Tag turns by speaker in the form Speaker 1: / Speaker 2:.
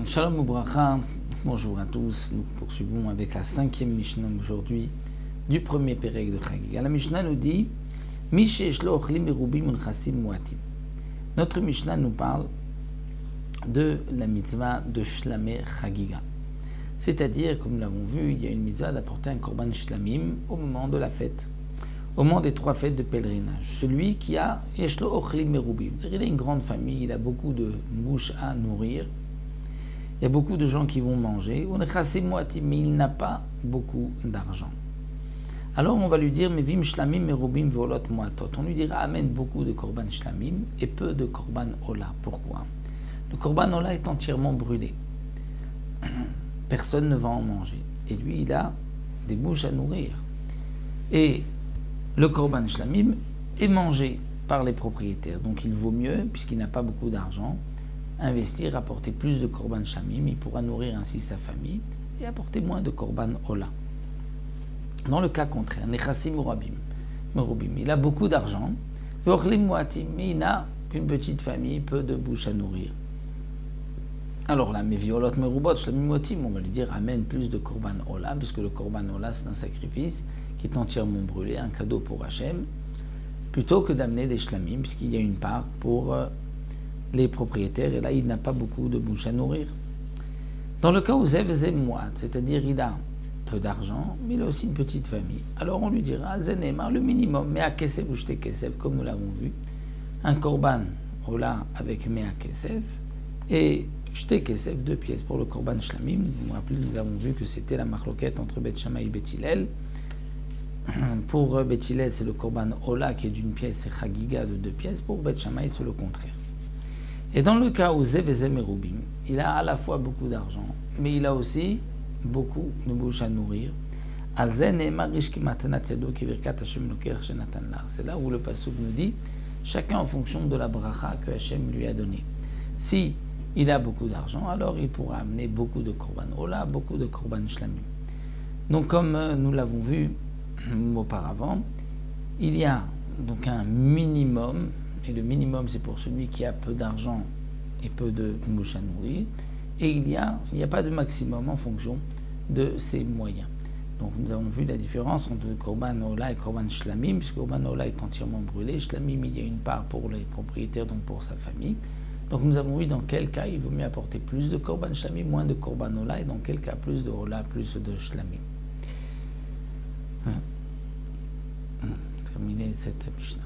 Speaker 1: Shalom Ubracha, bonjour à tous, nous poursuivons avec la 5e Mishnah aujourd'hui du premier Pérec de Chagiga. La Mishnah nous dit Notre Mishnah nous parle de la mitzvah de Shlamé Chagiga. C'est-à-dire, comme nous l'avons vu, il y a une mitzvah d'apporter un korban shlamim au moment de la fête, au moment des 3 fêtes de pèlerinage. Celui qui a Yeshlo Ochlim Merubim, c'est-à-dire il a une grande famille, il a beaucoup de bouches à nourrir. Il y a beaucoup de gens qui vont manger, mais il n'a pas beaucoup d'argent. Alors on va lui dire, mais vim shlamim merubim volot moatot. On lui dira, amène beaucoup de korban shlamim et peu de korban ola. Pourquoi? Le korban ola est entièrement brûlé. Personne ne va en manger. Et lui, il a des bouches à nourrir. Et le korban shlamim est mangé par les propriétaires. Donc il vaut mieux, puisqu'il n'a pas beaucoup d'argent, investir, apporter plus de korban shlamim, il pourra nourrir ainsi sa famille et apporter moins de korban ola. Dans le cas contraire, nechassim merubim, il a beaucoup d'argent, ve'ochlim muatim, mais il n'a qu'une petite famille, peu de bouche à nourrir. Alors là, mais violot merubot shlamim muatim, on va lui dire amène plus de korban ola, puisque le korban ola c'est un sacrifice qui est entièrement brûlé, un cadeau pour Hachem, plutôt que d'amener des shlamim, puisqu'il y a une part pour les propriétaires, et là il n'a pas beaucoup de bouche à nourrir. Dans le cas où Zev Moat, c'est-à-dire il a peu d'argent, mais il a aussi une petite famille, alors on lui dira Al-Zenemar, le minimum, Mea Kesef ou Shte Kesef, comme nous l'avons vu, un korban ola avec Mea Kesef, et Shte Kesef, 2 pièces pour le korban shlamim. Vous vous rappelez, nous avons vu que c'était la marloquette entre Beth Shammai et Beth Hillel. Pour Beth Hillel, c'est le korban ola qui est d'une pièce, et Chagiga de 2 pièces, pour Beth Shammai, c'est le contraire. Et dans le cas où Zev Merubim, il a à la fois beaucoup d'argent, mais il a aussi beaucoup de bouche à nourrir. C'est là où le pasuk nous dit, chacun en fonction de la bracha que Hachem lui a donnée. Si il a beaucoup d'argent, alors il pourra amener beaucoup de korban ola, beaucoup de korban shlamim. Donc comme nous l'avons vu auparavant, il y a donc un minimum. Et le minimum, c'est pour celui qui a peu d'argent et peu de bouche à nourrir. Et il n'y a pas de maximum en fonction de ses moyens. Donc nous avons vu la différence entre korban ola et korban shlamim, puisque korban ola est entièrement brûlé. Shlamim, il y a une part pour les propriétaires, donc pour sa famille. Donc nous avons vu dans quel cas il vaut mieux apporter plus de korban shlamim, moins de korban ola, et dans quel cas plus de ola, plus de shlamim. Terminé cette Mishnah.